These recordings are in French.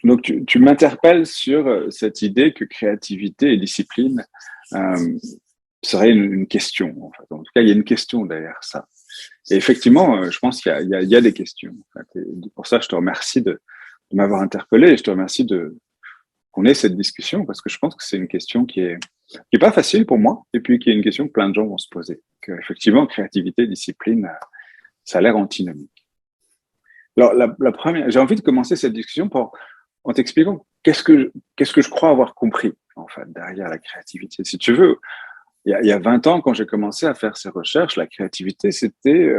Donc, tu m'interpelles sur cette idée que créativité et discipline euh, serait une question. En fait. En tout cas, il y a une question derrière ça. Et effectivement, je pense qu'il y a des questions. En fait. Et pour ça, je te remercie de m'avoir interpellé et je te remercie qu'on ait cette discussion parce que je pense que c'est une question qui est pas facile pour moi et puis qui est une question que plein de gens vont se poser. Que, effectivement, créativité, discipline, ça a l'air antinomique. Alors, la première, j'ai envie de commencer cette discussion en t'expliquant qu'est-ce que je crois avoir compris, en fait, derrière la créativité. Si tu veux, il y a 20 ans, quand j'ai commencé à faire ces recherches, la créativité, c'était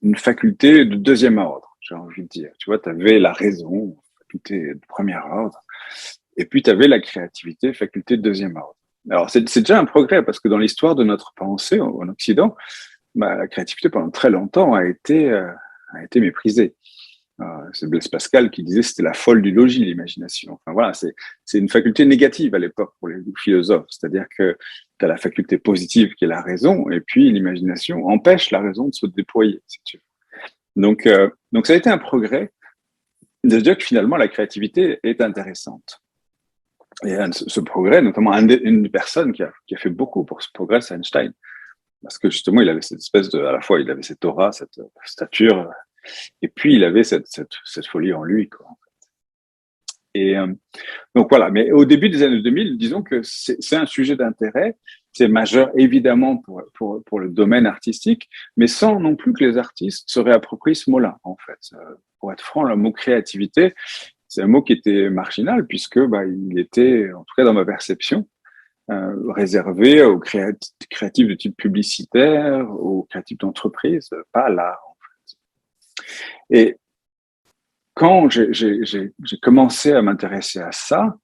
une faculté de deuxième ordre, j'ai envie de dire. Tu vois, tu avais la raison, faculté de premier ordre, et puis tu avais la créativité, faculté de deuxième ordre. Alors, c'est déjà un progrès, parce que dans l'histoire de notre pensée en Occident, bah, la créativité, pendant très longtemps, a été méprisée. C'est Blaise Pascal qui disait que c'était la folle du logis, l'imagination. Enfin voilà, c'est une faculté négative à l'époque pour les philosophes, c'est-à-dire que tu as la faculté positive qui est la raison, et puis l'imagination empêche la raison de se déployer, si tu veux. Donc ça a été un progrès de se dire que finalement la créativité est intéressante. Et ce progrès, notamment une des personnes qui a fait beaucoup pour ce progrès, c'est Einstein, parce que justement il avait cette espèce à la fois il avait cette aura, cette stature, et puis il avait cette folie en lui, quoi. Et donc voilà, mais au début des années 2000, disons que c'est un sujet d'intérêt, c'est majeur évidemment pour le domaine artistique, mais sans non plus que les artistes se réapproprient ce mot-là, en fait. Pour être franc, le mot créativité, c'est un mot qui était marginal, puisque bah, il était, en tout cas dans ma perception, réservé aux créatifs de type publicitaire, aux créatifs d'entreprise, pas à l'art. Et quand j'ai commencé à m'intéresser à ça,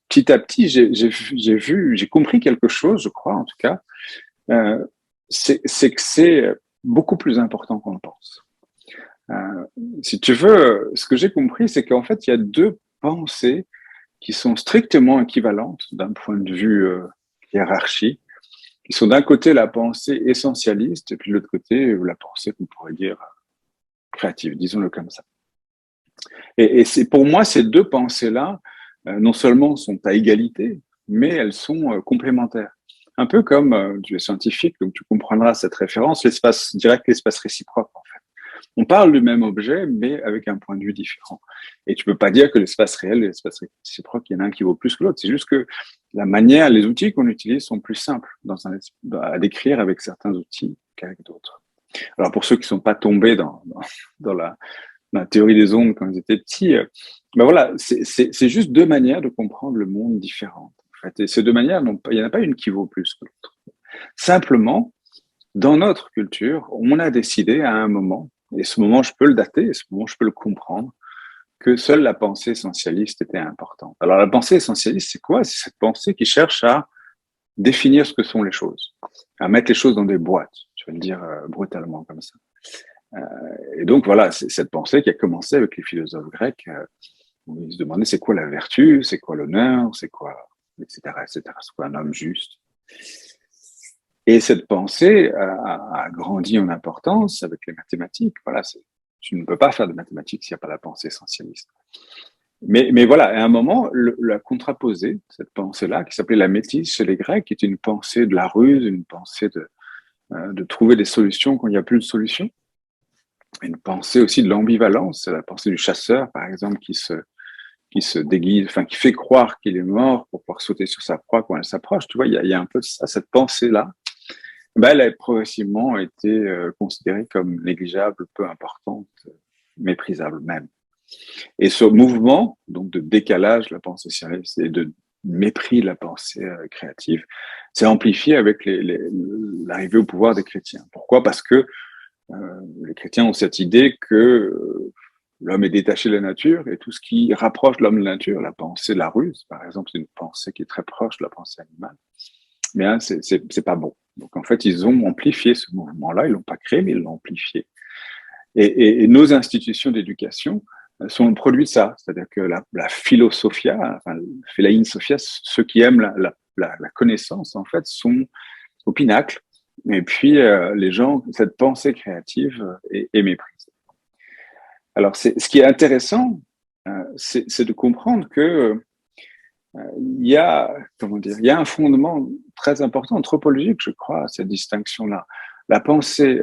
petit à petit, j'ai compris quelque chose, je crois en tout cas, euh, c'est que c'est beaucoup plus important qu'on le pense. Euh, Si tu veux, ce que j'ai compris, c'est qu'en fait, il y a deux pensées qui sont strictement équivalentes d'un point de vue hiérarchie, qui sont d'un côté la pensée essentialiste et puis de l'autre côté la pensée qu'on pourrait dire créative, disons-le comme ça. Et c'est pour moi ces deux pensées-là, non seulement sont à égalité, mais elles sont complémentaires. Un peu comme tu es scientifique, donc tu comprendras cette référence, l'espace direct, l'espace réciproque. En fait. On parle du même objet, mais avec un point de vue différent. Et tu peux pas dire que l'espace réel et l'espace réciproque, il y en a un qui vaut plus que l'autre. C'est juste que la manière, les outils qu'on utilise sont plus simples à décrire avec certains outils qu'avec d'autres. Alors pour ceux qui sont pas tombés dans la théorie des ondes quand ils étaient petits, ben voilà, c'est juste deux manières de comprendre le monde différentes. En fait. Et ces deux manières, il n'y en a pas une qui vaut plus que l'autre. Simplement, dans notre culture, on a décidé à un moment, et ce moment je peux le dater, et ce moment je peux le comprendre, que seule la pensée essentialiste était importante. Alors la pensée essentialiste, c'est quoi? C'est cette pensée qui cherche à définir ce que sont les choses, à mettre les choses dans des boîtes, je vais le dire brutalement comme ça. Et donc voilà, c'est cette pensée qui a commencé avec les philosophes grecs, où ils se demandaient c'est quoi la vertu, c'est quoi l'honneur, c'est quoi, etc., etc., c'est quoi un homme juste. Et cette pensée a grandi en importance avec les mathématiques. Voilà, tu ne peux pas faire de mathématiques s'il n'y a pas la pensée essentialiste. Mais voilà, à un moment, la contraposée, cette pensée-là, qui s'appelait la métisse chez les Grecs, qui est une pensée de la ruse, une pensée de trouver des solutions quand il n'y a plus de solution, une pensée aussi de l'ambivalence, c'est la pensée du chasseur, par exemple, qui se déguise, enfin, qui fait croire qu'il est mort pour pouvoir sauter sur sa proie quand elle s'approche. Tu vois, il y a un peu de ça, cette pensée-là. Ben, elle a progressivement été considérée comme négligeable, peu importante, méprisable même. Et ce mouvement, donc de décalage de la pensée sérieuse et de mépris de la pensée créative, s'est amplifié avec l'arrivée au pouvoir des chrétiens. Pourquoi? Parce que les chrétiens ont cette idée que l'homme est détaché de la nature et tout ce qui rapproche l'homme de la nature, la pensée de la ruse, par exemple, c'est une pensée qui est très proche de la pensée animale, mais hein, c'est pas bon. Donc en fait, ils ont amplifié ce mouvement-là, ils l'ont pas créé, mais ils l'ont amplifié. Et nos institutions d'éducation sont le produit de ça, c'est-à-dire que la philosophia, enfin, philaïn sophia, ceux qui aiment la connaissance, en fait, sont au pinacle. Et puis, les gens, cette pensée créative est méprisée. Alors, ce qui est intéressant, c'est de comprendre que il y a, comment dire, il y a un fondement très important anthropologique, je crois, à cette distinction-là. La pensée,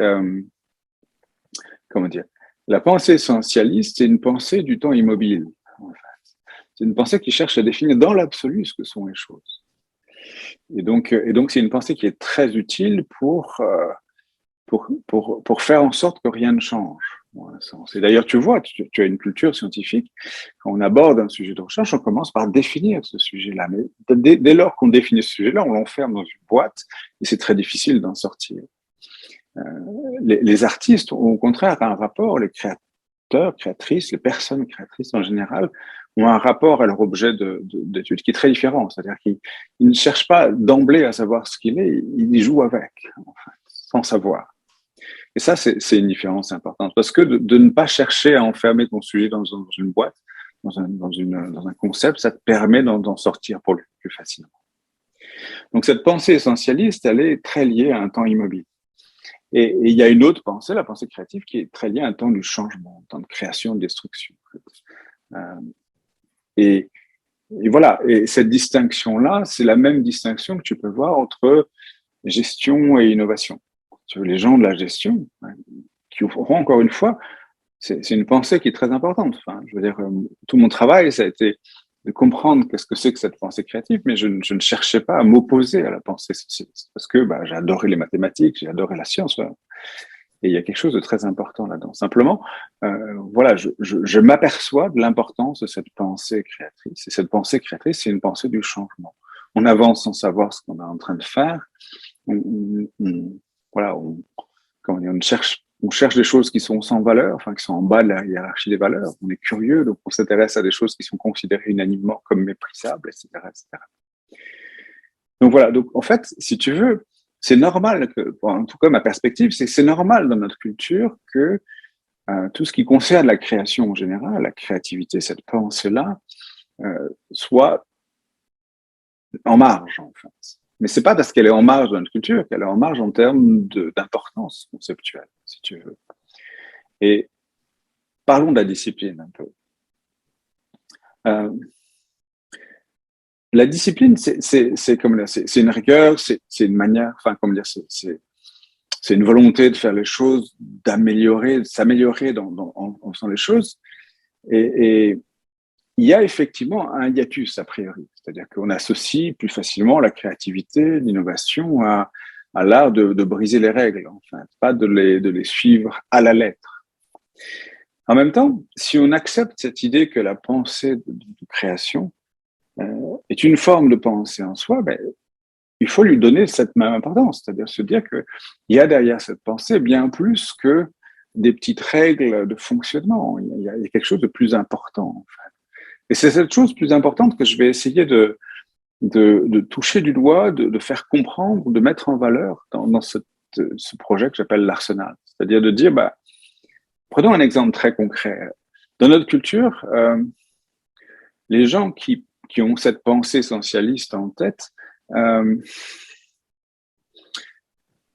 comment dire, la pensée essentialiste, c'est une pensée du temps immobile. En fait. C'est une pensée qui cherche à définir dans l'absolu ce que sont les choses. Et donc, c'est une pensée qui est très utile pour faire en sorte que rien ne change. Et d'ailleurs, tu vois, tu as une culture scientifique. Quand on aborde un sujet de recherche, on commence par définir ce sujet-là. Mais dès lors qu'on définit ce sujet-là, on l'enferme dans une boîte et c'est très difficile d'en sortir. Les artistes, au contraire, un rapport, les créateurs, créatrices, les personnes créatrices en général, ont un rapport à leur objet d'étude qui est très différent. C'est-à-dire qu'ils ne cherchent pas d'emblée à savoir ce qu'il est, ils y jouent avec, en fait, sans savoir. Et ça, c'est une différence importante. Parce que de ne pas chercher à enfermer ton sujet dans une boîte, dans un concept, ça te permet d'en sortir pour le plus facilement. Donc cette pensée essentialiste, elle est très liée à un temps immobile. Et il y a une autre pensée, la pensée créative, qui est très liée à un temps du changement, un temps de création, de destruction. Et voilà. Et cette distinction-là, c'est la même distinction que tu peux voir entre gestion et innovation. Les gens de la gestion, qui auront encore une fois, c'est une pensée qui est très importante. Enfin, je veux dire, tout mon travail, ça a été de comprendre qu'est-ce que c'est que cette pensée créative, mais je ne cherchais pas à m'opposer à la pensée socialiste, parce que j'ai adoré les mathématiques, j'ai adoré la science, et il y a quelque chose de très important là-dedans. Simplement, voilà, je m'aperçois de l'importance de cette pensée créatrice. Et cette pensée créatrice, c'est une pensée du changement. On avance sans savoir ce qu'on est en train de faire. Voilà, on cherche des choses qui sont sans valeur, enfin qui sont en bas de la hiérarchie des valeurs. On est curieux, donc on s'intéresse à des choses qui sont considérées unanimement comme méprisables, etc., etc. Donc voilà. Donc en fait, si tu veux, c'est normal que, en tout cas ma perspective, c'est normal dans notre culture que tout ce qui concerne la création en général, la créativité, cette pensée-là, soit en marge en fait. Mais c'est pas parce qu'elle est en marge de notre culture qu'elle est en marge en termes d'importance conceptuelle, si tu veux. Et parlons de la discipline un peu. La discipline, c'est une rigueur, c'est une manière, enfin, comment dire, c'est une volonté de faire les choses, d'améliorer, de s'améliorer en faisant les choses. Et il y a effectivement un hiatus a priori, c'est-à-dire qu'on associe plus facilement la créativité, l'innovation à l'art de briser les règles, enfin, pas de les suivre à la lettre. En même temps, si on accepte cette idée que la pensée de création est une forme de pensée en soi, il faut lui donner cette même importance, c'est-à-dire se dire qu'il y a derrière cette pensée bien plus que des petites règles de fonctionnement. Il y a quelque chose de plus important, en fait. Et c'est cette chose plus importante que je vais essayer de toucher du doigt, de faire comprendre, de mettre en valeur dans ce projet que j'appelle l'Arsenal. C'est-à-dire de dire, prenons un exemple très concret. Dans notre culture, les gens qui ont cette pensée essentialiste en tête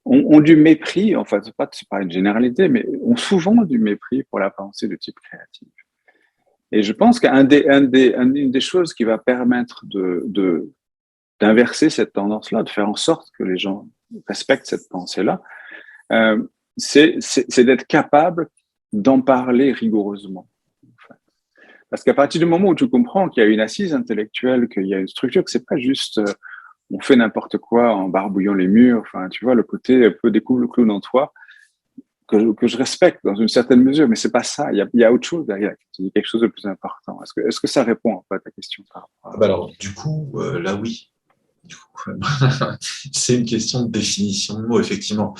ont du mépris, en fait, c'est pas une généralité, mais ont souvent du mépris pour la pensée de type créatif. Et je pense qu'une des choses qui va permettre d'inverser cette tendance-là, de faire en sorte que les gens respectent cette pensée-là, c'est d'être capable d'en parler rigoureusement. En fait. Parce qu'à partir du moment où tu comprends qu'il y a une assise intellectuelle, qu'il y a une structure, que c'est pas juste on fait n'importe quoi en barbouillant les murs, enfin, tu vois, le côté peu découvre le clown en toi, que je respecte dans une certaine mesure, mais c'est pas ça. Il y a autre chose derrière. Il y a quelque chose de plus important. Est-ce que ça répond en fait à ta question par rapport à... Alors, du coup, là, oui. C'est une question de définition de mots, effectivement.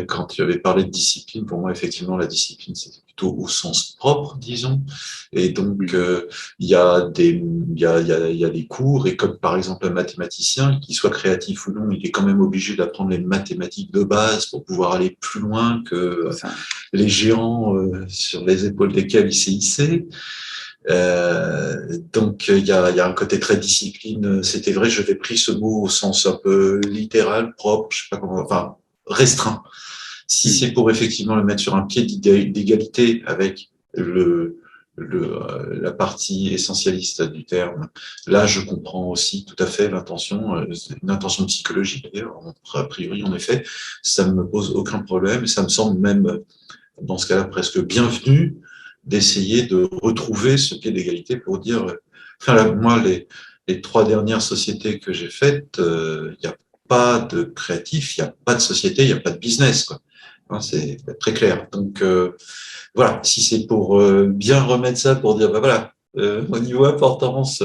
Quand tu avais parlé de discipline, pour moi, effectivement, la discipline, c'est plutôt au sens propre, disons. Et donc, il y a des cours, et comme par exemple un mathématicien, qu'il soit créatif ou non, il est quand même obligé d'apprendre les mathématiques de base pour pouvoir aller plus loin que les géants sur les épaules desquels il s'est hissé. Donc il y a un côté très discipline. C'était vrai, j'avais pris ce mot au sens un peu littéral, propre, je sais pas comment, enfin restreint. Si c'est pour effectivement le mettre sur un pied d'égalité avec la partie essentialiste du terme. Là, je comprends aussi tout à fait l'intention, une intention psychologique d'ailleurs, a priori en effet, ça ne me pose aucun problème et ça me semble même, dans ce cas-là, presque bienvenu d'essayer de retrouver ce pied d'égalité pour dire, enfin là, moi, les 3 dernières sociétés que j'ai faites, il n'y a pas de créatif, il n'y a pas de société, il n'y a pas de business, quoi. Hein, c'est très clair. Donc, voilà, si c'est pour bien remettre ça, pour dire, bah voilà, au niveau importance,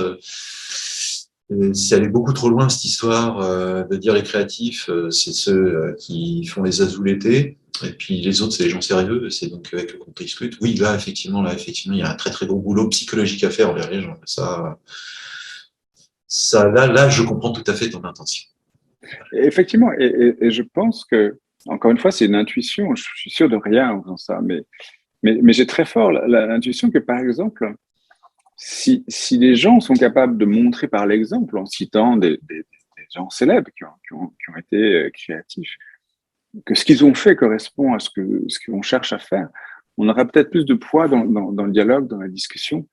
c'est aller beaucoup trop loin cette histoire de dire les créatifs, c'est ceux qui font les azous l'été, et puis les autres, c'est les gens sérieux, c'est donc avec eux qu'on discute. Oui, là, effectivement, il y a un très très gros boulot psychologique à faire envers les gens. Là, je comprends tout à fait ton intention. Effectivement, et je pense que, encore une fois, c'est une intuition, je suis sûr de rien en faisant ça, mais j'ai très fort l'intuition que, par exemple, si les gens sont capables de montrer par l'exemple, en citant des gens célèbres qui ont été créatifs, que ce qu'ils ont fait correspond à ce qu'on cherche à faire, on aura peut-être plus de poids dans le dialogue, dans la discussion.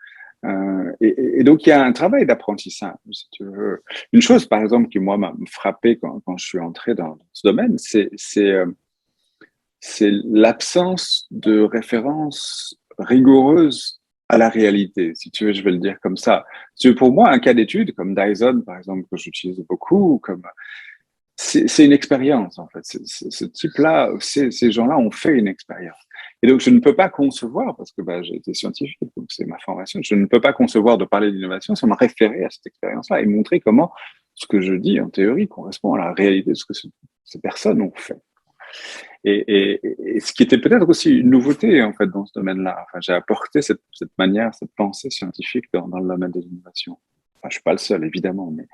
Et donc, il y a un travail d'apprentissage, si tu veux. Une chose, par exemple, qui, moi, m'a frappé quand je suis entré dans ce domaine, c'est l'absence de référence rigoureuse à la réalité, si tu veux, je vais le dire comme ça. Pour moi, un cas d'étude comme Dyson, par exemple, que j'utilise beaucoup, c'est une expérience, en fait. Ce type-là, ces gens-là ont fait une expérience. Et donc, je ne peux pas concevoir, parce que j'ai été scientifique, donc c'est ma formation, je ne peux pas concevoir de parler d'innovation sans me référer à cette expérience-là et montrer comment ce que je dis, en théorie, correspond à la réalité de ce que ces personnes ont fait. Et ce qui était peut-être aussi une nouveauté, en fait, dans ce domaine-là. Enfin, j'ai apporté cette manière, cette pensée scientifique dans le domaine de l'innovation. Enfin, je suis pas le seul, évidemment, mais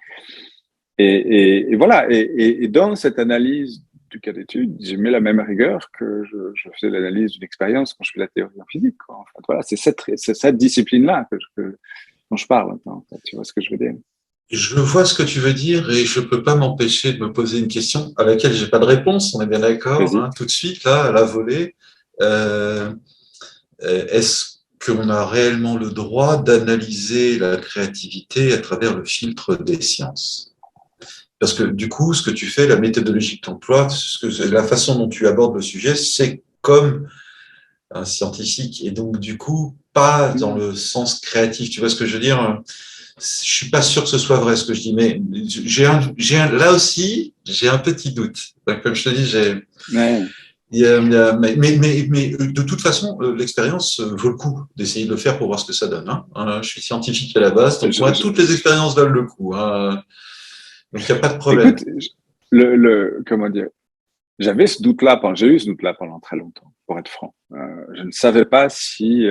et voilà. Et dans cette analyse du cas d'étude, j'ai mis la même rigueur que je faisais l'analyse d'une expérience quand je fais la théorie en physique, quoi. En fait, voilà, c'est cette discipline-là dont je parle. En fait, tu vois ce que je veux dire? Je vois ce que tu veux dire et je peux pas m'empêcher de me poser une question à laquelle j'ai pas de réponse. On est bien d'accord, Vas-y. hein, tout de suite là, à la volée. Euh, Est-ce qu'on a réellement le droit d'analyser la créativité à travers le filtre des sciences? Parce que du coup, ce que tu fais, la méthodologie que tu emploies, la façon dont tu abordes le sujet, c'est comme un scientifique et donc du coup pas dans le sens créatif. Tu vois ce que je veux dire? Je suis pas sûr que ce soit vrai ce que je dis, mais là aussi, j'ai un petit doute. Comme je te dis, Ouais. mais de toute façon, l'expérience vaut le coup d'essayer de le faire pour voir ce que ça donne. Hein. Je suis scientifique à la base, donc Je, moi, je, toutes les expériences valent le coup. Hein. Donc, il n'y a pas de problème. Écoute, comment dire, j'ai eu ce doute-là pendant très longtemps, pour être franc. Je ne savais pas si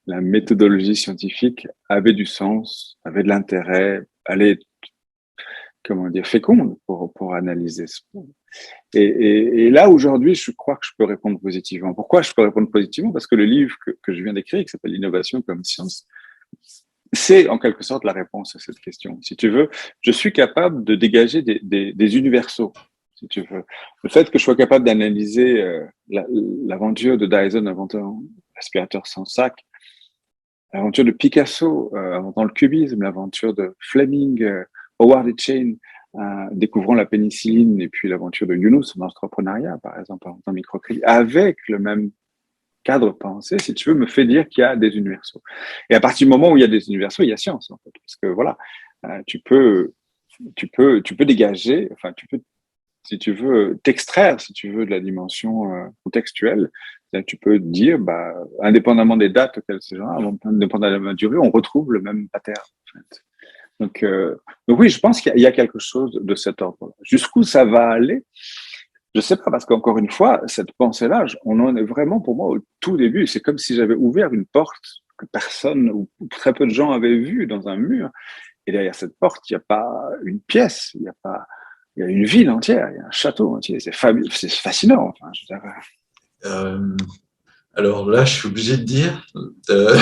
la méthodologie scientifique avait du sens, avait de l'intérêt, allait être, comment dire, féconde pour analyser ce point. Et là, aujourd'hui, je crois que je peux répondre positivement. Pourquoi je peux répondre positivement? Parce que le livre que je viens d'écrire, qui s'appelle L'innovation comme science, c'est en quelque sorte la réponse à cette question. Si tu veux, je suis capable de dégager des universaux, si tu veux. Le fait que je sois capable d'analyser l'aventure de Dyson inventant l'aspirateur sans sac, l'aventure de Picasso inventant le cubisme, l'aventure de Fleming, Howard et Chain découvrant la pénicilline, et puis l'aventure de Yunus en entrepreneuriat, par exemple, en microcrédit, avec le même cadre pensé, si tu veux, me fait dire qu'il y a des universaux. Et à partir du moment où il y a des universaux, il y a science, en fait. Parce que voilà, tu peux dégager, enfin, tu peux, si tu veux, t'extraire, si tu veux, de la dimension contextuelle. Tu peux dire, indépendamment des dates auxquelles ces gens-là, indépendamment de la durée, on retrouve le même pattern, en fait. Donc oui, je pense qu'il y a quelque chose de cet ordre-là. Jusqu'où ça va aller? Je sais pas, parce qu'encore une fois, cette pensée-là, on en est vraiment pour moi au tout début. C'est comme si j'avais ouvert une porte que personne ou très peu de gens avaient vue dans un mur. Et derrière cette porte, il n'y a pas une pièce, il y a une ville entière, il y a un château entier. C'est fascinant. Enfin, je veux dire. Euh, alors là, je suis obligé de dire, euh,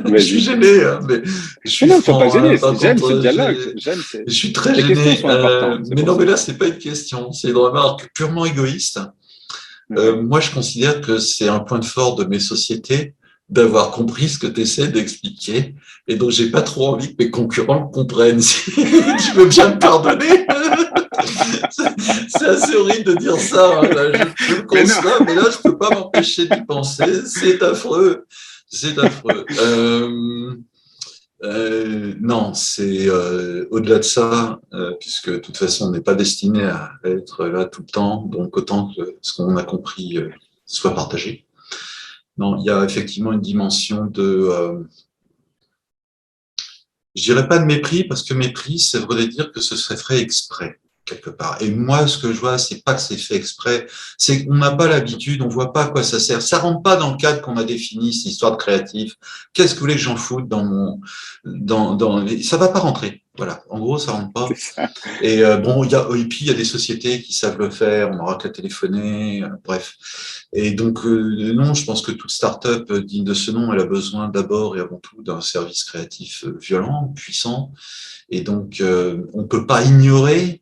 je suis Vas-y. gêné, hein, mais je suis Non, sois pas franc. Hein, gêné. par J'aime ce contre, dialogue. J'aime je suis très les questions gêné. sont importantes. C'est Mais pour non, mais ça. là, c'est pas une question, c'est une remarque purement égoïste. Ouais. Moi, je considère que c'est un point de force de mes sociétés d'avoir compris ce que tu essaies d'expliquer. Et donc, j'ai pas trop envie que mes concurrents le comprennent. Si tu veux bien me pardonner. C'est assez horrible de dire ça. Hein. Là, je le conçois, mais là, je peux pas m'empêcher d'y penser. C'est affreux. C'est affreux. Non, c'est au-delà de ça, puisque de toute façon, on n'est pas destiné à être là tout le temps, donc autant que ce qu'on a compris soit partagé. Non, il y a effectivement une dimension je dirais pas de mépris, parce que mépris, ça voudrait dire que ce serait fait exprès, quelque part. Et moi, ce que je vois, c'est pas que c'est fait exprès, c'est qu'on n'a pas l'habitude, on voit pas à quoi ça sert. Ça rentre pas dans le cadre qu'on a défini, cette histoire de créatif. Qu'est-ce que vous voulez que j'en foute ça va pas rentrer. Voilà. En gros, ça rentre pas. Ça. Et bon, et puis il y a des sociétés qui savent le faire, on n'aura qu'à téléphoner, bref. Et donc non, je pense que toute start-up digne de ce nom, elle a besoin d'abord et avant tout d'un service créatif violent, puissant. Et donc on peut pas ignorer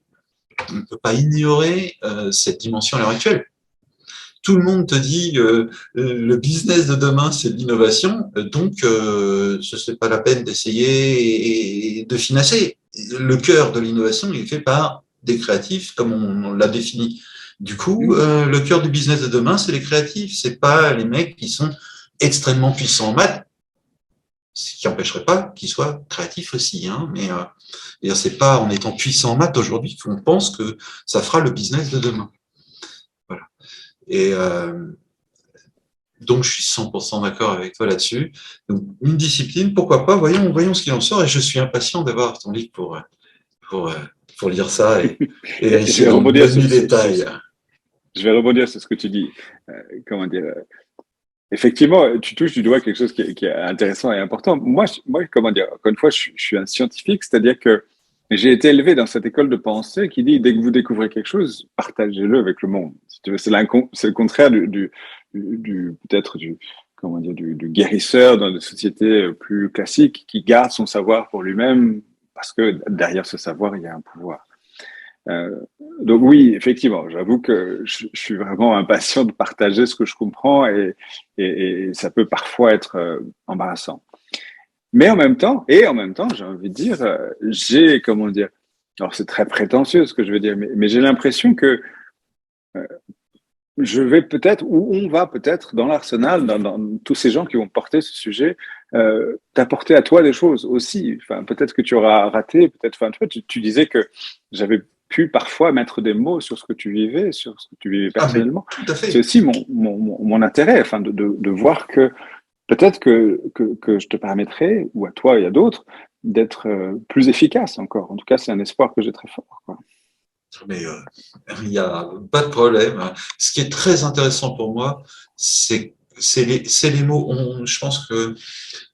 cette dimension à l'heure actuelle. Tout le monde te dit le business de demain, c'est de l'innovation, donc ce n'est pas la peine d'essayer de financer. Le cœur de l'innovation, il est fait par des créatifs, comme on l'a défini. Du coup, le cœur du business de demain, c'est les créatifs, c'est pas les mecs qui sont extrêmement puissants en maths, ce qui n'empêcherait pas qu'ils soient créatifs aussi. Hein, mais c'est pas en étant puissant en maths aujourd'hui qu'on pense que ça fera le business de demain. Voilà. Et donc, je suis 100% d'accord avec toi là-dessus. Donc, une discipline, pourquoi pas, voyons ce qu'il en sort. Et je suis impatient d'avoir ton livre pour lire ça et vérifier dans le détail. Je vais rebondir sur ce que tu dis. Comment dire effectivement, tu touches du doigt quelque chose qui est intéressant et important. Moi, comment dire, encore une fois, je suis un scientifique, c'est-à-dire que j'ai été élevé dans cette école de pensée qui dit dès que vous découvrez quelque chose, partagez-le avec le monde. Si tu veux, c'est le contraire peut-être comment dire, du guérisseur dans des sociétés plus classiques qui garde son savoir pour lui-même parce que derrière ce savoir, il y a un pouvoir. Donc oui, effectivement, j'avoue que je suis vraiment impatient de partager ce que je comprends et ça peut parfois être embarrassant. Mais en même temps, j'ai envie de dire, comment dire, alors c'est très prétentieux ce que je veux dire, mais j'ai l'impression que je vais peut-être, ou on va peut-être dans l'arsenal, dans tous ces gens qui vont porter ce sujet, t'apporter à toi des choses aussi. Enfin, peut-être que tu auras raté, peut-être, enfin, tu disais que j'avais pu parfois mettre des mots sur ce que tu vivais, sur ce que tu vivais personnellement. Tout à fait. C'est aussi mon intérêt, enfin, de voir que peut-être que je te permettrai, ou à toi et à d'autres, d'être plus efficace encore. En tout cas, c'est un espoir que j'ai très fort, quoi. Mais il n'y a pas de problème. Ce qui est très intéressant pour moi, c'est les mots. Je pense que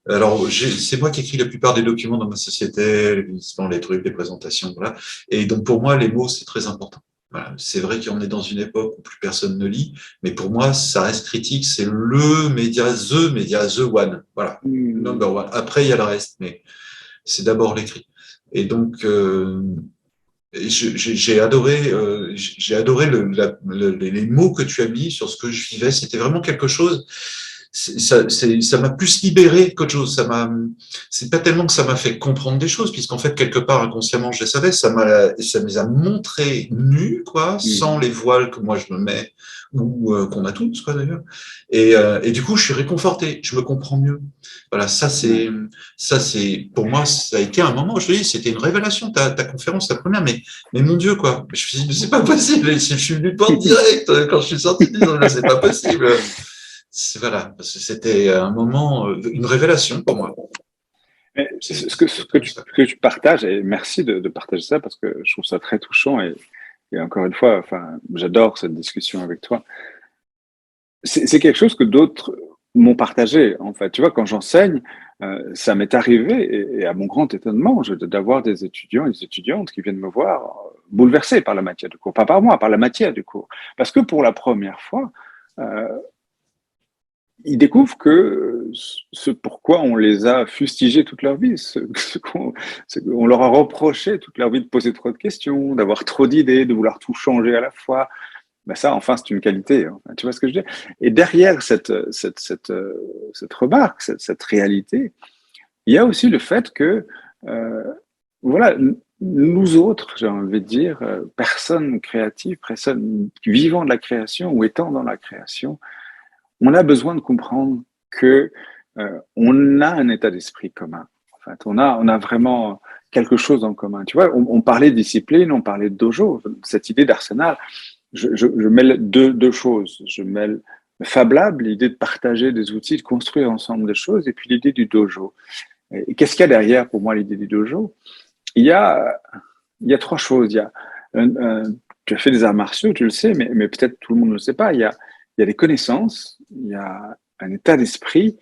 alors c'est moi qui écris la plupart des documents dans ma société, les trucs, les présentations, voilà. Et donc pour moi, les mots c'est très important. Voilà. C'est vrai qu'on est dans une époque où plus personne ne lit, mais pour moi, ça reste critique. C'est le média, the one. Voilà, number one. Après, il y a le reste, mais c'est d'abord l'écrit. Et donc j'ai adoré les mots que tu as mis sur ce que je vivais. C'était vraiment quelque chose. Ça m'a plus libéré qu'autre chose. C'est pas tellement que ça m'a fait comprendre des choses, puisqu'en fait quelque part inconsciemment je les savais. Ça me les a montrés nus, quoi, sans les voiles que moi je me mets ou qu'on a tous, quoi d'ailleurs. Et du coup je suis réconforté. Je me comprends mieux. Voilà, ça c'est pour moi ça a été un moment. Je te dis, c'était une révélation ta conférence, la première. Mais mon Dieu, quoi. Je me suis dit, mais c'est pas possible. Je suis venu de porte direct quand je suis sorti. C'est pas possible. Voilà, parce que c'était un moment, une révélation pour moi. Mais ce que tu partages, et merci de partager ça parce que je trouve ça très touchant et encore une fois, enfin, j'adore cette discussion avec toi. C'est quelque chose que d'autres m'ont partagé, en fait. Tu vois, quand j'enseigne, ça m'est arrivé, et à mon grand étonnement, d'avoir des étudiants et des étudiantes qui viennent me voir bouleversés par la matière du cours. Pas par moi, par la matière du cours. Parce que pour la première fois, ils découvrent que ce pourquoi on les a fustigés toute leur vie, on leur a reproché toute leur vie de poser trop de questions, d'avoir trop d'idées, de vouloir tout changer à la fois. Ben ça, enfin, c'est une qualité. Hein. Tu vois ce que je veux dire? Et derrière cette remarque, cette réalité, il y a aussi le fait que, euh, voilà, nous autres, j'ai envie de dire, personnes créatives, personnes vivant de la création ou étant dans la création, on a besoin de comprendre que on a un état d'esprit commun. En fait, on a vraiment quelque chose en commun. Tu vois, on parlait de discipline, on parlait de dojo, cette idée d'arsenal. Je mêle deux choses. Je mêle le Fab Lab, l'idée de partager des outils, de construire ensemble des choses, et puis l'idée du dojo. Et qu'est-ce qu'il y a derrière pour moi l'idée du dojo? Il y a, il y a trois choses. Il y a tu as fait des arts martiaux, tu le sais, mais peut-être tout le monde ne le sait pas. Il y a des connaissances, il y a un état d'esprit,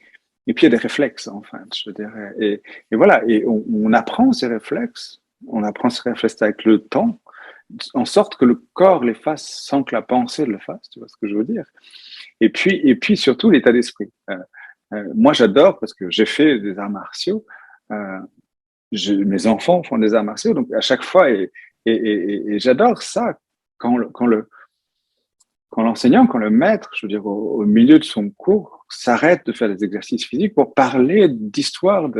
et puis il y a des réflexes, enfin, je dirais. Et voilà, et on apprend ces réflexes, on apprend ces réflexes avec le temps, en sorte que le corps les fasse sans que la pensée le fasse, tu vois ce que je veux dire. Et puis surtout l'état d'esprit. Moi, j'adore parce que j'ai fait des arts martiaux. Euh, mes enfants font des arts martiaux, donc à chaque fois, et j'adore ça quand l'enseignant, quand le maître, je veux dire, au milieu de son cours, s'arrête de faire des exercices physiques pour parler d'histoire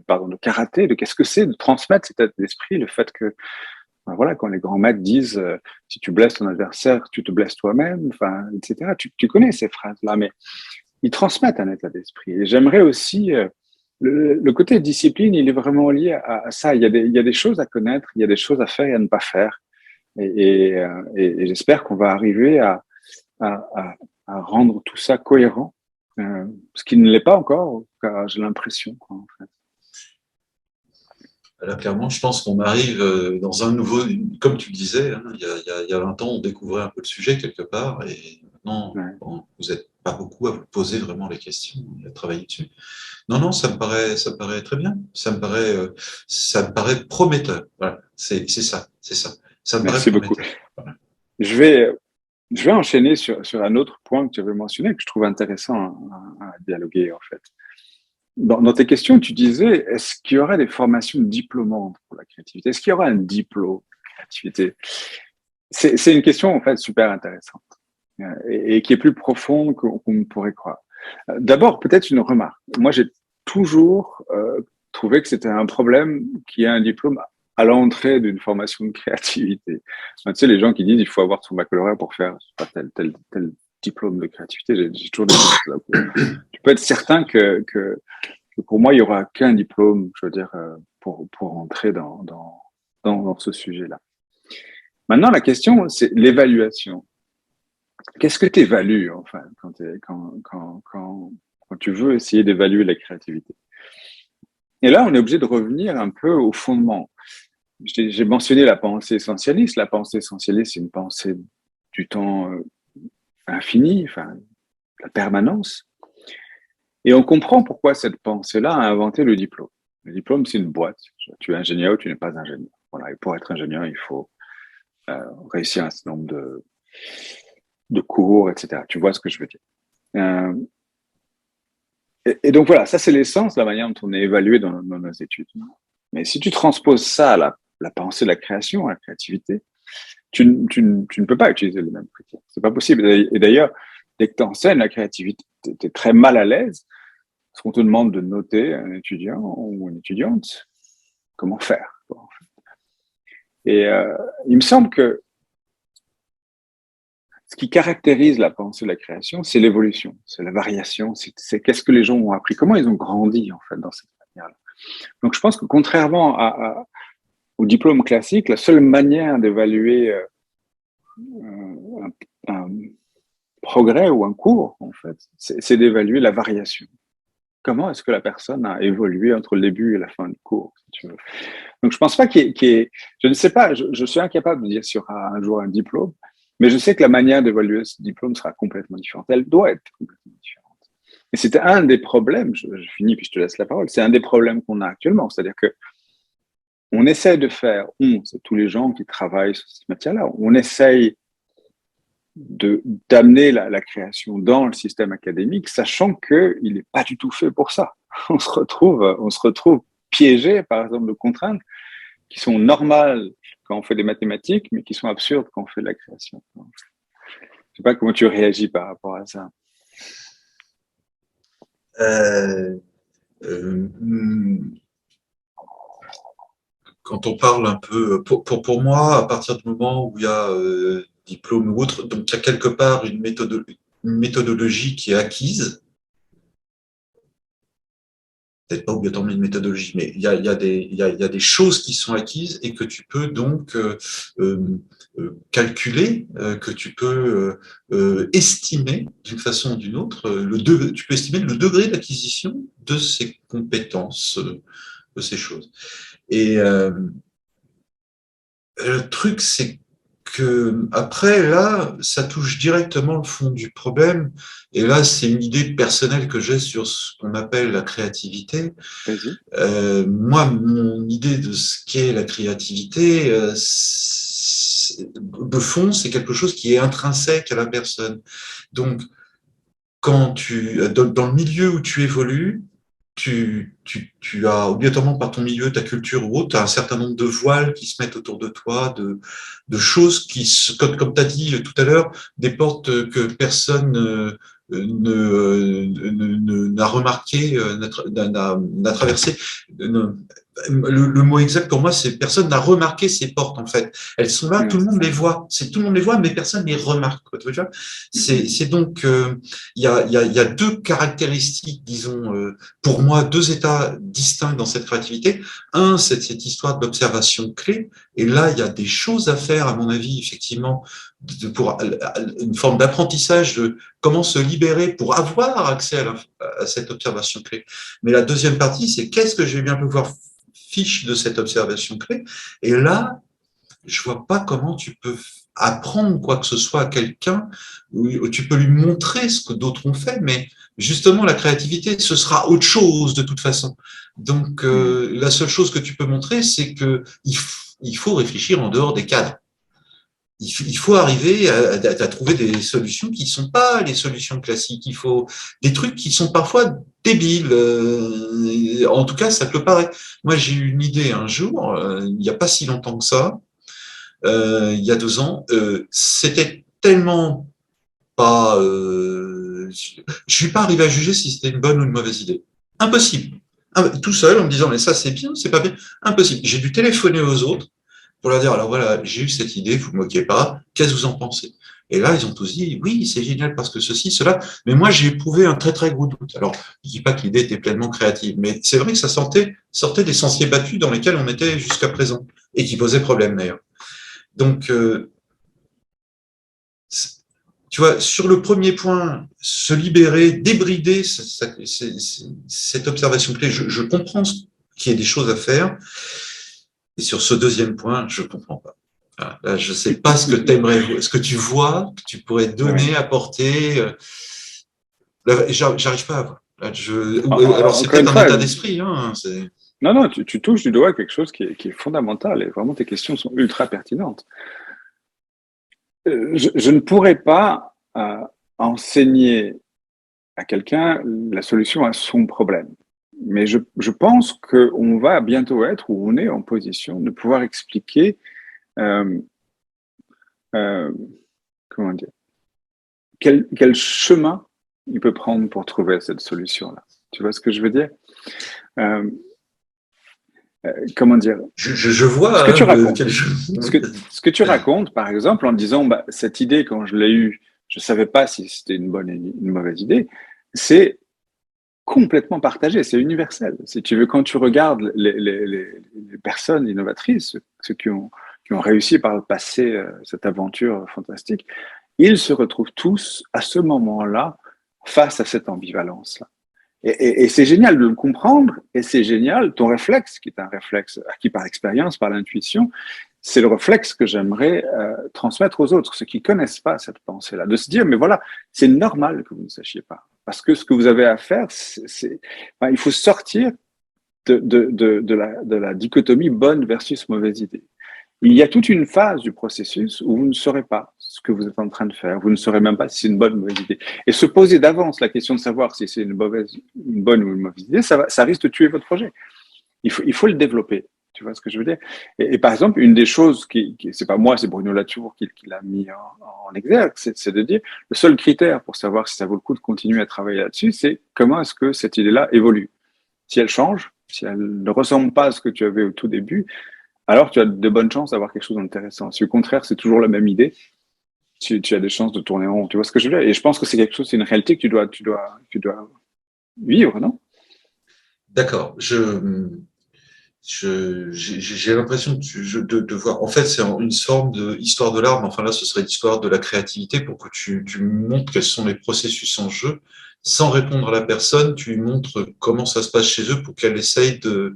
pardon, de karaté, de qu'est-ce que c'est, de transmettre cet état d'esprit, le fait que, ben voilà, quand les grands maîtres disent si tu blesses ton adversaire, tu te blesses toi-même, enfin, etc. Tu connais ces phrases-là, mais ils transmettent un état d'esprit. Et j'aimerais aussi le côté discipline, il est vraiment lié à ça. Il y a des choses à connaître, il y a des choses à faire et à ne pas faire. Et j'espère qu'on va arriver à, à, à rendre tout ça cohérent, ce qui ne l'est pas encore, car j'ai l'impression, quoi, en fait. Là, clairement, je pense qu'on arrive dans un nouveau, comme tu le disais, hein, il y a 20 ans, on découvrait un peu le sujet quelque part, et maintenant, Ouais. bon, vous n'êtes pas beaucoup à vous poser vraiment les questions et à travailler dessus. Non, non, ça me paraît très bien. Ça me paraît prometteur. Voilà, c'est ça, c'est ça. Ça me paraît Merci beaucoup. prometteur. Voilà. Je vais, je vais enchaîner sur un autre point que tu avais mentionné, que je trouve intéressant à dialoguer, en fait. Dans tes questions, tu disais, est-ce qu'il y aurait des formations diplômantes pour la créativité? Est-ce qu'il y aura un diplôme de créativité? C'est une question, en fait, super intéressante et qui est plus profonde qu'on ne pourrait croire. D'abord, peut-être une remarque. Moi, j'ai toujours trouvé que c'était un problème qu'il y ait un diplôme à l'entrée d'une formation de créativité. Enfin, tu sais, les gens qui disent il faut avoir son baccalauréat pour faire tel diplôme de créativité, j'ai toujours des choses là. Tu peux être certain que pour moi, il y aura qu'un diplôme, je veux dire, pour entrer dans ce sujet-là. Maintenant, la question, c'est l'évaluation. Qu'est-ce que tu évalues, enfin, quand tu veux essayer d'évaluer la créativité? Et là, on est obligé de revenir un peu au fondement. J'ai mentionné la pensée essentialiste. La pensée essentialiste, c'est une pensée du temps infini, enfin, la permanence. Et on comprend pourquoi cette pensée-là a inventé le diplôme. Le diplôme, c'est une boîte. Tu es ingénieur ou tu n'es pas ingénieur. Voilà. Et pour être ingénieur, il faut réussir un certain nombre de cours, etc. Tu vois ce que je veux dire. Euh, et donc voilà, ça c'est l'essence, la manière dont on est évalué dans nos études. Mais si tu transposes ça à la pensée de la création, à la créativité, tu ne peux pas utiliser les mêmes critères. C'est pas possible. Et d'ailleurs, dès que tu enseignes la créativité, tu es très mal à l'aise parce qu'on te demande de noter un étudiant ou une étudiante. Comment faire, quoi, en fait. Et il me semble que ce qui caractérise la pensée de la création, c'est l'évolution, c'est la variation, c'est qu'est-ce que les gens ont appris, comment ils ont grandi en fait dans cette manière-là. Donc je pense que contrairement au diplôme classique, la seule manière d'évaluer un progrès ou un cours, en fait, c'est d'évaluer la variation. Comment est-ce que la personne a évolué entre le début et la fin du cours, si tu veux. Donc je pense pas je ne sais pas, je suis incapable de dire s'il y aura un jour un diplôme, mais je sais que la manière d'évaluer ce diplôme sera complètement différente. Elle doit être complètement différente. Et c'était un des problèmes, je finis puis je te laisse la parole, c'est un des problèmes qu'on a actuellement, c'est-à-dire que on essaie de faire, c'est tous les gens qui travaillent sur cette matière-là, on essaye d'amener la création dans le système académique, sachant qu'il n'est pas du tout fait pour ça. On se retrouve piégé, par exemple, de contraintes qui sont normales quand on fait des mathématiques, mais qui sont absurdes quand on fait de la création. Je sais pas comment tu réagis par rapport à ça. Euh, euh, Quand on parle un peu, pour moi, à partir du moment où il y a diplôme ou autre, donc il y a quelque part une méthodologie qui est acquise, peut-être pas obligatoirement une méthodologie, mais il y a des choses qui sont acquises et que tu peux donc calculer, que tu peux estimer d'une façon ou d'une autre, tu peux estimer le degré d'acquisition de ces compétences, de ces choses. Et le truc, c'est que après, là, ça touche directement le fond du problème. Et là, c'est une idée personnelle que j'ai sur ce qu'on appelle la créativité. Vas-y. Moi, mon idée de ce qu'est la créativité, de fond, c'est quelque chose qui est intrinsèque à la personne. Donc, dans le milieu où tu évolues, tu as obligatoirement par ton milieu, ta culture ou autre, tu as un certain nombre de voiles qui se mettent autour de toi, de choses comme tu as dit tout à l'heure, des portes que personne n'a remarqué, n'a traversé. Le mot exact pour moi, c'est personne n'a remarqué ces portes en fait. Elles sont là, tout le monde les voit. Tout le monde les voit, mais personne ne les remarque. Quoi, tu vois, c'est donc il y a deux caractéristiques, disons, pour moi, deux états distincts dans cette créativité. Un, c'est cette histoire d'observation clé. Et là, il y a des choses à faire, à mon avis, effectivement, pour une forme d'apprentissage de comment se libérer pour avoir accès à cette observation clé. Mais la deuxième partie, c'est qu'est-ce que je vais bien pouvoir fiche de cette observation clé. Et là, je vois pas comment tu peux apprendre quoi que ce soit à quelqu'un, où tu peux lui montrer ce que d'autres ont fait, mais justement, la créativité, ce sera autre chose de toute façon. Donc, la seule chose que tu peux montrer, c'est que il faut réfléchir en dehors des cadres. Il faut arriver à trouver des solutions qui ne sont pas les solutions classiques. Il faut des trucs qui sont parfois débiles. En tout cas, ça peut paraître. Moi, j'ai eu une idée un jour, il n'y a pas si longtemps que ça, il y a 2 ans. C'était tellement pas. Je suis pas arrivé à juger si c'était une bonne ou une mauvaise idée. Impossible. Tout seul en me disant mais ça c'est bien, c'est pas bien. Impossible. J'ai dû téléphoner aux autres pour leur dire, alors voilà, j'ai eu cette idée, vous ne moquez pas, qu'est-ce que vous en pensez? Et là, ils ont tous dit, oui, c'est génial parce que ceci, cela, mais moi, j'ai éprouvé un très, très gros doute. Alors, je ne dis pas que l'idée était pleinement créative, mais c'est vrai que ça sortait des sentiers battus dans lesquels on était jusqu'à présent, et qui posaient problème d'ailleurs. Donc, tu vois, sur le premier point, se libérer, débrider cette observation clé, je comprends qu'il y ait des choses à faire. Et sur ce deuxième point, je ne comprends pas. Voilà, là, je ne sais pas ce que t'aimerais, ce que tu vois, que tu pourrais donner, apporter. Là, j'arrive pas à voir. Là, alors, c'est peut-être un état d'esprit. Hein, non, tu touches du doigt quelque chose qui est fondamental. Et vraiment, tes questions sont ultra pertinentes. Je ne pourrais pas enseigner à quelqu'un la solution à son problème. Mais je pense qu'on va bientôt être, ou on est en position de pouvoir expliquer, comment dire, quel chemin il peut prendre pour trouver cette solution-là. Tu vois ce que je veux dire? Comment dire? Je vois ce que tu racontes. Ce que tu racontes, par exemple, en disant, bah, cette idée, quand je l'ai eue, je savais pas si c'était une bonne ou une mauvaise idée, c'est complètement partagé, c'est universel. Si tu veux, quand tu regardes les personnes innovatrices, ceux qui ont réussi par le passé cette aventure fantastique, ils se retrouvent tous à ce moment-là face à cette ambivalence-là. Et c'est génial de le comprendre, et c'est génial, ton réflexe, qui est un réflexe acquis par l'expérience, par l'intuition, c'est le réflexe que j'aimerais transmettre aux autres, ceux qui connaissent pas cette pensée-là, de se dire, mais voilà, c'est normal que vous ne sachiez pas. Parce que ce que vous avez à faire, il faut sortir de la dichotomie bonne versus mauvaise idée. Il y a toute une phase du processus où vous ne saurez pas ce que vous êtes en train de faire. Vous ne saurez même pas si c'est une bonne ou une mauvaise idée. Et se poser d'avance la question de savoir si c'est une bonne ou une mauvaise idée, ça risque de tuer votre projet. Il faut le développer. Tu vois ce que je veux dire? Et par exemple, une des choses c'est pas moi, c'est Bruno Latour qui l'a mis en exergue, c'est de dire le seul critère pour savoir si ça vaut le coup de continuer à travailler là-dessus, c'est comment est-ce que cette idée-là évolue. Si elle change, si elle ne ressemble pas à ce que tu avais au tout début, alors tu as de bonnes chances d'avoir quelque chose d'intéressant. Si au contraire, c'est toujours la même idée, tu as des chances de tourner en rond. Tu vois ce que je veux dire? Et je pense que c'est quelque chose, c'est une réalité que tu dois vivre, non? D'accord. J'ai l'impression de voir. En fait, c'est une forme de histoire de l'art, mais enfin là, ce serait l'histoire de la créativité pour que tu montres quels sont les processus en jeu. Sans répondre à la personne, tu lui montres comment ça se passe chez eux pour qu'elle essaye de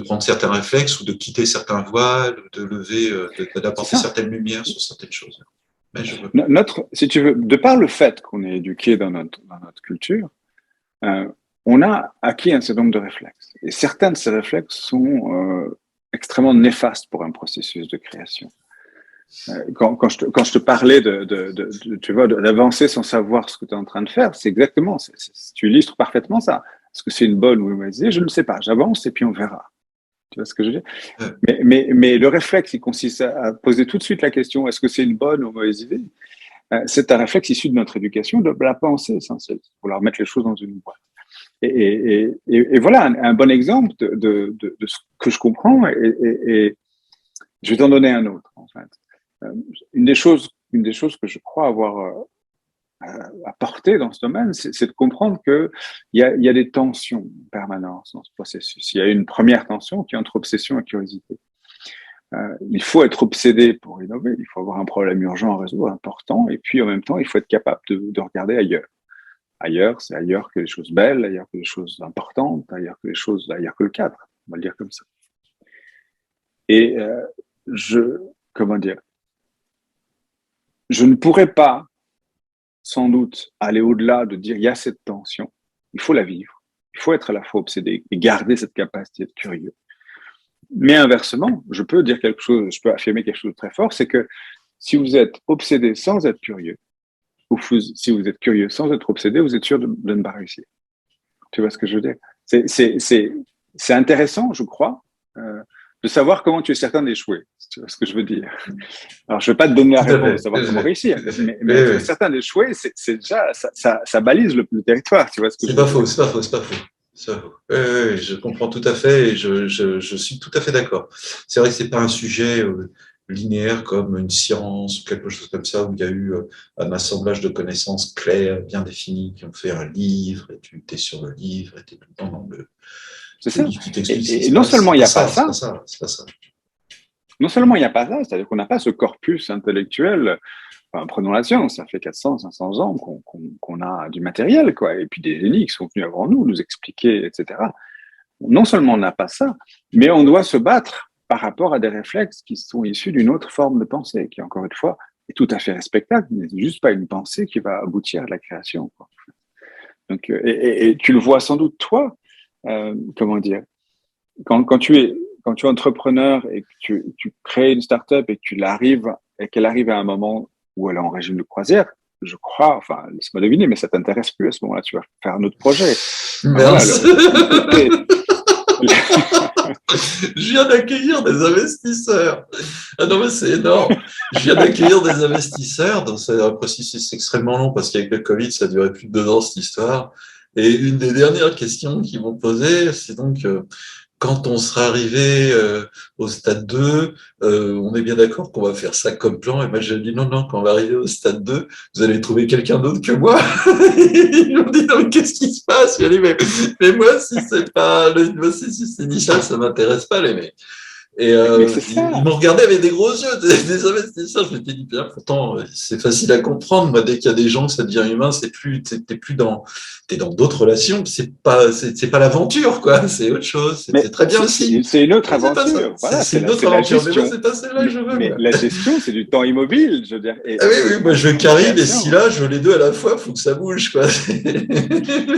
prendre certains réflexes ou de quitter certains voiles, de lever, C'est d'apporter ça. certaines lumières sur certaines choses. Mais je veux. Si tu veux, de par le fait qu'on est éduqué dans notre culture, euh, on a acquis un certain nombre de réflexes. Et certains de ces réflexes sont extrêmement néfastes pour un processus de création. Quand je te parlais tu vois, d'avancer sans savoir ce que tu es en train de faire, c'est exactement, tu illustres parfaitement ça. Est-ce que c'est une bonne ou une mauvaise idée? Je ne sais pas. J'avance et puis on verra. Tu vois ce que je veux dire? Euh, Mais le réflexe, il consiste à poser tout de suite la question, est-ce que c'est une bonne ou une mauvaise idée? C'est un réflexe issu de notre éducation, de la pensée essentielle, pour leur mettre les choses dans une boîte. Et voilà un bon exemple de ce que je comprends. Et je vais t'en donner un autre, en fait. Une des choses que je crois avoir apporté dans ce domaine, c'est de comprendre qu'il y a des tensions permanentes dans ce processus. Il y a une première tension qui est entre obsession et curiosité. Il faut être obsédé pour innover, il faut avoir un problème urgent à résoudre, important, et puis en même temps, il faut être capable de regarder ailleurs. Ailleurs, c'est ailleurs que les choses belles, ailleurs que les choses importantes, ailleurs que le cadre, on va le dire comme ça. Et comment dire, je ne pourrais pas, sans doute, aller au-delà de dire il y a cette tension, il faut la vivre, il faut être à la fois obsédé et garder cette capacité d'être curieux. Mais inversement, je peux dire quelque chose, je peux affirmer quelque chose de très fort, c'est que si vous êtes obsédé sans être curieux, ou si vous êtes curieux sans être obsédé, vous êtes sûr de ne pas réussir. Tu vois ce que je veux dire? C'est intéressant, je crois, de savoir comment tu es certain d'échouer. Tu vois ce que je veux dire? Alors, je ne vais pas te donner la Tout à réponse de fait, tout savoir à comment fait, réussir, tout à fait. mais Oui, être oui. certain d'échouer, c'est déjà, ça balise le territoire. Tu vois ce que C'est je veux pas dire? faux, c'est pas faux, c'est pas faux. C'est pas faux. Oui, oui, oui, je comprends tout à fait et je suis tout à fait d'accord. C'est vrai que c'est pas un sujet linéaire comme une science ou quelque chose comme ça où il y a eu un assemblage de connaissances claires, bien définies, qui ont fait un livre et tu es sur le livre et tu es tout le temps dans C'est le ça. livre qui t'explique ce qui Et se non passe. seulement C'est il n'y pas a pas ça, c'est pas ça, ça, c'est pas ça. non seulement il n'y a pas ça, c'est-à-dire qu'on n'a pas ce corpus intellectuel. Enfin, prenons la science, ça fait 400, 500 ans qu'on a du matériel, quoi, et puis des génies qui sont venus avant nous expliquer, etc. Non seulement on n'a pas ça, mais on doit se battre par rapport à des réflexes qui sont issus d'une autre forme de pensée, qui, encore une fois, est tout à fait respectable, mais c'est juste pas une pensée qui va aboutir à la création, quoi. Donc, et tu le vois sans doute, toi, comment dire, quand tu es entrepreneur et que tu crées une start-up et qu'elle arrive à un moment où elle est en régime de croisière, je crois, enfin, laisse-moi deviner, mais ça t'intéresse plus à ce moment-là, tu vas faire un autre projet. Ben voilà, Mince. le côté, Je viens d'accueillir des investisseurs. Ah non, mais c'est énorme. Je viens d'accueillir des investisseurs. Donc c'est un processus extrêmement long parce qu'avec le Covid, ça a duré plus de 2 ans, cette histoire. Et une des dernières questions qu'ils m'ont posées, c'est donc quand on sera arrivé au stade 2, on est bien d'accord qu'on va faire ça comme plan. Et moi, j'ai dit non, non, quand on va arriver au stade 2, vous allez trouver quelqu'un d'autre que moi. Ils m'ont dit non, mais qu'est-ce qui se passe? J'ai dit, mais moi, si c'est pas le processus initial, ça m'intéresse pas, les mecs. Et mais c'est ils ça. m'ont regardé avec des gros yeux, des investisseurs. Je m'étais dit, bien, pourtant, c'est facile à comprendre. Moi, dès qu'il y a des gens, que ça devient humain, t'es dans d'autres relations. C'est pas l'aventure, quoi. C'est autre chose. C'est Mais très bien c'est aussi. c'est- c'est une autre Mais c'est pas ça. aventure. Voilà, C'est c'est une la, autre c'est la aventure. Mais moi, gestion. c'est pas celle-là que je veux, Mais moi. la gestion, c'est du temps immobile, je veux dire. Ah oui, oui, moi, je veux Et la Karine et création. Scylla, je veux les deux à la fois. Faut que ça bouge, quoi.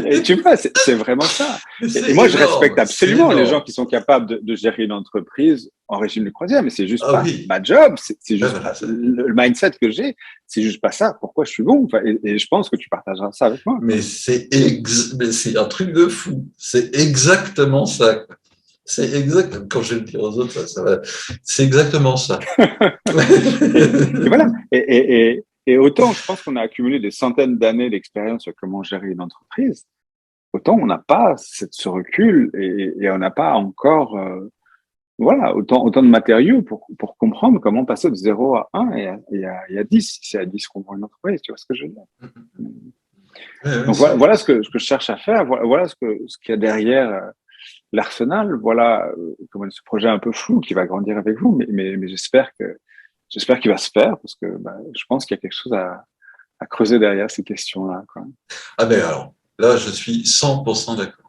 Et tu vois, c'est vraiment ça. Et C'est moi, je respecte énorme. C'est absolument les gens énorme. qui sont capables de gérer une entreprise en régime de croisière, mais c'est juste Ah pas oui. ma job. C'est Ah, juste voilà, pas ça. le mindset que j'ai. C'est juste pas ça. Pourquoi je suis bon? Enfin, et je pense que tu partageras ça avec moi, quoi. Mais c'est un truc de fou. C'est exactement ça. C'est exact, quand je vais le dire aux autres, c'est exactement ça. Et voilà. Et autant, je pense qu'on a accumulé des centaines d'années d'expérience sur comment gérer une entreprise, autant on n'a pas ce recul et on n'a pas encore, voilà, autant de matériaux pour comprendre comment passer de 0 à 1 et à 10, si c'est à 10 qu'on vend une entreprise, tu vois ce que je veux dire. Ouais, ouais, Donc voilà ce que je cherche à faire, voilà ce qu'il y a derrière l'arsenal, voilà comment ce projet un peu flou qui va grandir avec vous, mais j'espère qu'il va se faire parce que bah, je pense qu'il y a quelque chose à creuser derrière ces questions-là, quoi. Ah ben alors, là, je suis 100% d'accord.